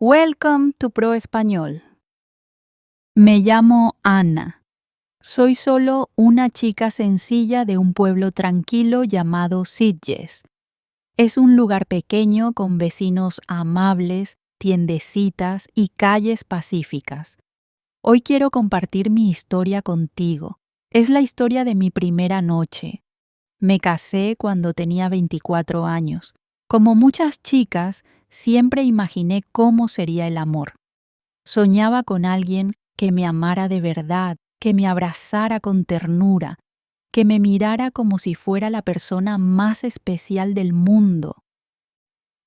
Welcome to Pro Español. Me llamo Ana. Soy solo una chica sencilla de un pueblo tranquilo llamado Sitges. Es un lugar pequeño con vecinos amables, tiendecitas y calles pacíficas. Hoy quiero compartir mi historia contigo. Es la historia de mi primera noche. Me casé cuando tenía 24 años. Como muchas chicas, siempre imaginé cómo sería el amor. Soñaba con alguien que me amara de verdad, que me abrazara con ternura, que me mirara como si fuera la persona más especial del mundo.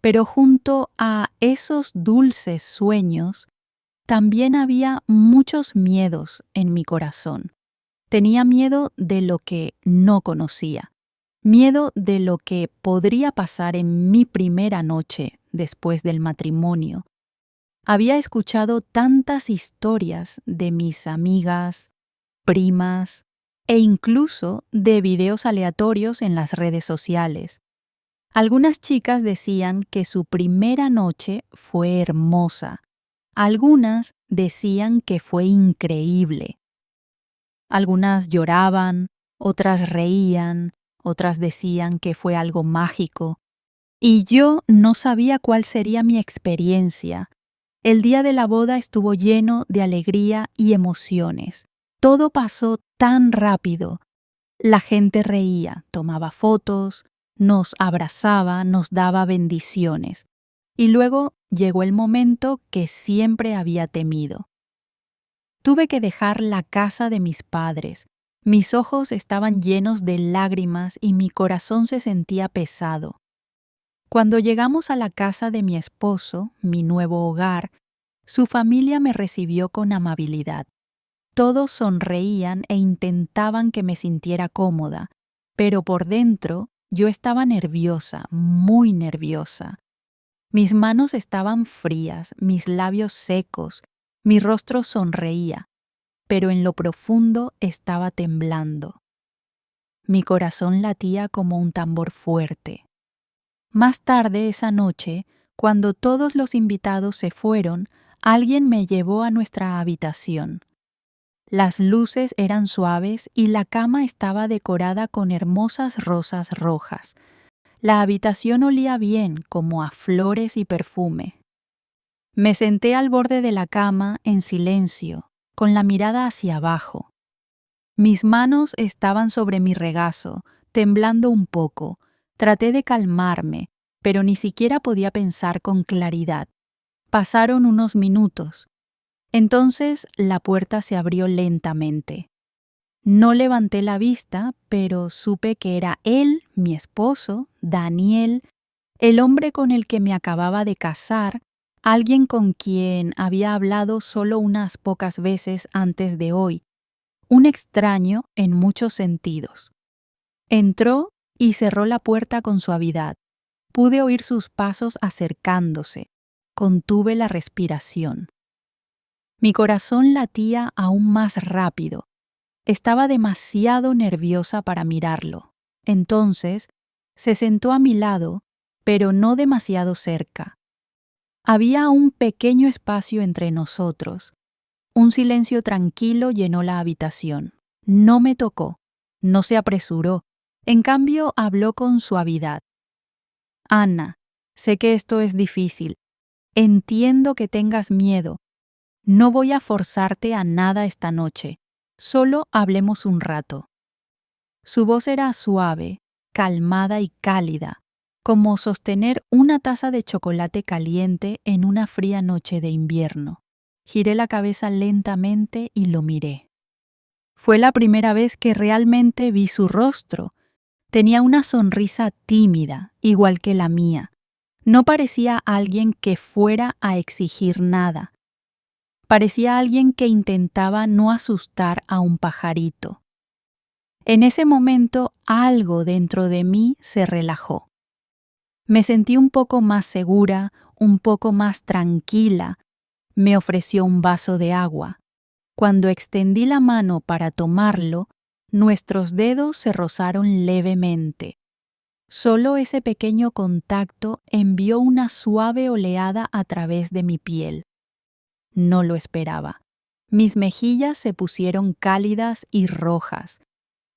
Pero junto a esos dulces sueños, también había muchos miedos en mi corazón. Tenía miedo de lo que no conocía, miedo de lo que podría pasar en mi primera noche después del matrimonio. Había escuchado tantas historias de mis amigas, primas e incluso de videos aleatorios en las redes sociales. Algunas chicas decían que su primera noche fue hermosa. Algunas decían que fue increíble. Algunas lloraban, otras reían, otras decían que fue algo mágico. Y yo no sabía cuál sería mi experiencia. El día de la boda estuvo lleno de alegría y emociones. Todo pasó tan rápido. La gente reía, tomaba fotos, nos abrazaba, nos daba bendiciones. Y luego llegó el momento que siempre había temido. Tuve que dejar la casa de mis padres. Mis ojos estaban llenos de lágrimas y mi corazón se sentía pesado. Cuando llegamos a la casa de mi esposo, mi nuevo hogar, su familia me recibió con amabilidad. Todos sonreían e intentaban que me sintiera cómoda, pero por dentro yo estaba nerviosa, muy nerviosa. Mis manos estaban frías, mis labios secos, mi rostro sonreía, pero en lo profundo estaba temblando. Mi corazón latía como un tambor fuerte. Más tarde esa noche, cuando todos los invitados se fueron, alguien me llevó a nuestra habitación. Las luces eran suaves y la cama estaba decorada con hermosas rosas rojas. La habitación olía bien, como a flores y perfume. Me senté al borde de la cama en silencio, con la mirada hacia abajo. Mis manos estaban sobre mi regazo, temblando un poco. Traté de calmarme, pero ni siquiera podía pensar con claridad. Pasaron unos minutos. Entonces la puerta se abrió lentamente. No levanté la vista, pero supe que era él, mi esposo, Daniel, el hombre con el que me acababa de casar, alguien con quien había hablado solo unas pocas veces antes de hoy, un extraño en muchos sentidos. Entró y cerró la puerta con suavidad. Pude oír sus pasos acercándose. Contuve la respiración. Mi corazón latía aún más rápido. Estaba demasiado nerviosa para mirarlo. Entonces, se sentó a mi lado, pero no demasiado cerca. Había un pequeño espacio entre nosotros. Un silencio tranquilo llenó la habitación. No me tocó, no se apresuró. En cambio, habló con suavidad. Ana, sé que esto es difícil. Entiendo que tengas miedo. No voy a forzarte a nada esta noche. Solo hablemos un rato. Su voz era suave, calmada y cálida, como sostener una taza de chocolate caliente en una fría noche de invierno. Giré la cabeza lentamente y lo miré. Fue la primera vez que realmente vi su rostro. Tenía una sonrisa tímida, igual que la mía. No parecía alguien que fuera a exigir nada. Parecía alguien que intentaba no asustar a un pajarito. En ese momento algo dentro de mí se relajó. Me sentí un poco más segura, un poco más tranquila. Me ofreció un vaso de agua. Cuando extendí la mano para tomarlo, nuestros dedos se rozaron levemente. Solo ese pequeño contacto envió una suave oleada a través de mi piel. No lo esperaba. Mis mejillas se pusieron cálidas y rojas.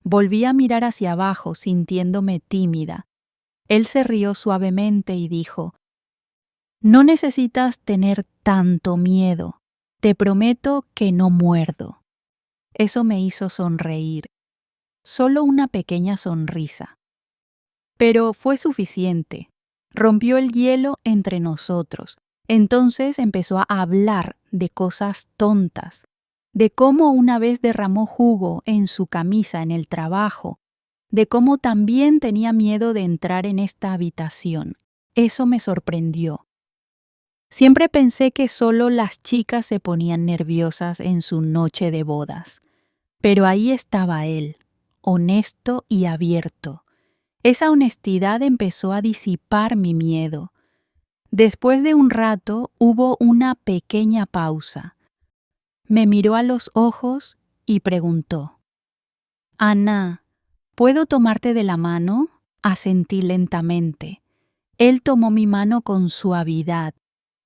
Volví a mirar hacia abajo sintiéndome tímida. Él se rió suavemente y dijo: «No necesitas tener tanto miedo. Te prometo que no muerdo». Eso me hizo sonreír. Solo una pequeña sonrisa. Pero fue suficiente. Rompió el hielo entre nosotros. Entonces empezó a hablar de cosas tontas, de cómo una vez derramó jugo en su camisa en el trabajo, de cómo también tenía miedo de entrar en esta habitación. Eso me sorprendió. Siempre pensé que solo las chicas se ponían nerviosas en su noche de bodas. Pero ahí estaba él, honesto y abierto. Esa honestidad empezó a disipar mi miedo. Después de un rato hubo una pequeña pausa. Me miró a los ojos y preguntó: «Ana, ¿puedo tomarte de la mano?». Asentí lentamente. Él tomó mi mano con suavidad.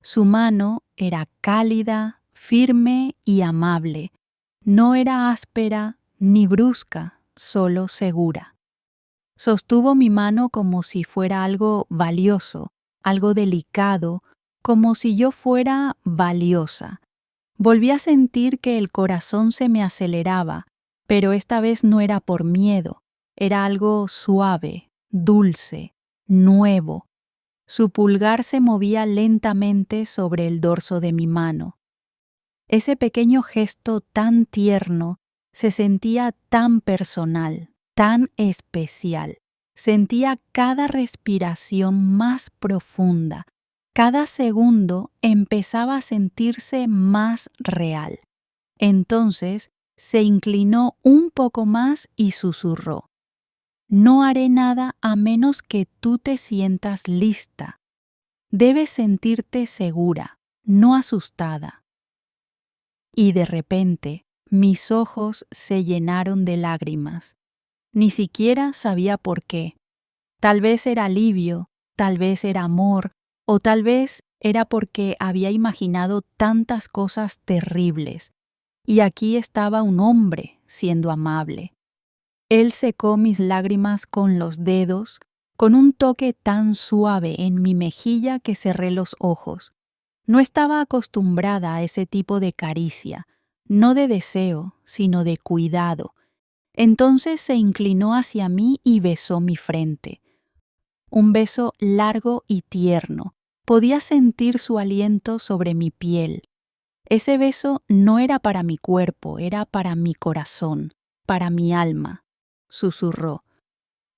Su mano era cálida, firme y amable. No era áspera ni brusca, solo segura. Sostuvo mi mano como si fuera algo valioso, algo delicado, como si yo fuera valiosa. Volví a sentir que el corazón se me aceleraba, pero esta vez no era por miedo, era algo suave, dulce, nuevo. Su pulgar se movía lentamente sobre el dorso de mi mano. Ese pequeño gesto tan tierno se sentía tan personal, tan especial. Sentía cada respiración más profunda. Cada segundo empezaba a sentirse más real. Entonces se inclinó un poco más y susurró: «No haré nada a menos que tú te sientas lista. Debes sentirte segura, no asustada». Y de repente, mis ojos se llenaron de lágrimas. Ni siquiera sabía por qué. Tal vez era alivio, tal vez era amor, o tal vez era porque había imaginado tantas cosas terribles. Y aquí estaba un hombre siendo amable. Él secó mis lágrimas con los dedos, con un toque tan suave en mi mejilla que cerré los ojos. No estaba acostumbrada a ese tipo de caricia, no de deseo, sino de cuidado. Entonces se inclinó hacia mí y besó mi frente. Un beso largo y tierno. Podía sentir su aliento sobre mi piel. Ese beso no era para mi cuerpo, era para mi corazón, para mi alma. Susurró: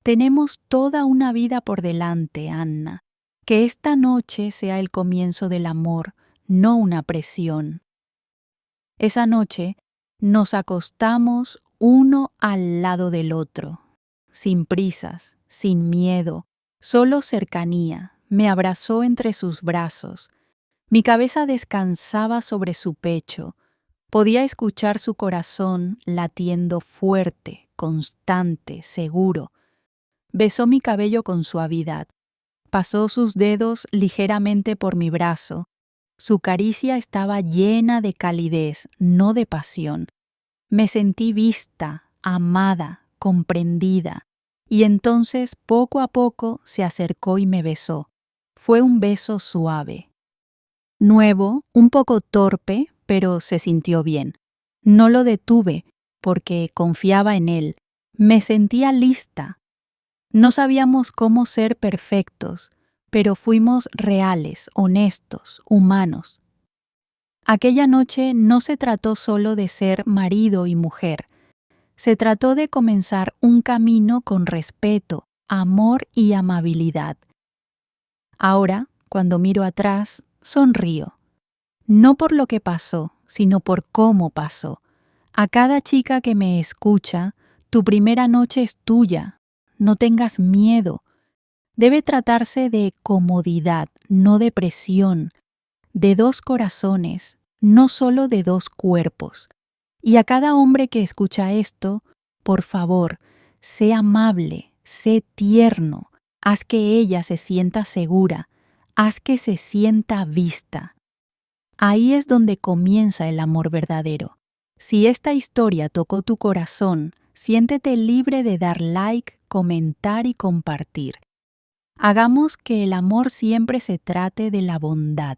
«Tenemos toda una vida por delante, Anna. Que esta noche sea el comienzo del amor, no una presión». Esa noche nos acostamos uno al lado del otro, sin prisas, sin miedo, solo cercanía. Me abrazó entre sus brazos. Mi cabeza descansaba sobre su pecho. Podía escuchar su corazón latiendo fuerte, constante, seguro. Besó mi cabello con suavidad. Pasó sus dedos ligeramente por mi brazo. Su caricia estaba llena de calidez, no de pasión. Me sentí vista, amada, comprendida. Y entonces, poco a poco, se acercó y me besó. Fue un beso suave. Nuevo, un poco torpe, pero se sintió bien. No lo detuve, porque confiaba en él. Me sentía lista. No sabíamos cómo ser perfectos, pero fuimos reales, honestos, humanos. Aquella noche no se trató solo de ser marido y mujer. Se trató de comenzar un camino con respeto, amor y amabilidad. Ahora, cuando miro atrás, sonrío. No por lo que pasó, sino por cómo pasó. A cada chica que me escucha, tu primera noche es tuya. No tengas miedo. Debe tratarse de comodidad, no de presión, de dos corazones, no solo de dos cuerpos. Y a cada hombre que escucha esto, por favor, sé amable, sé tierno, Haz que ella se sienta segura. Haz que se sienta vista. Ahí es donde comienza el amor verdadero. Si esta historia tocó tu corazón, siéntete libre de dar like, comentar y compartir. Hagamos que el amor siempre se trate de la bondad.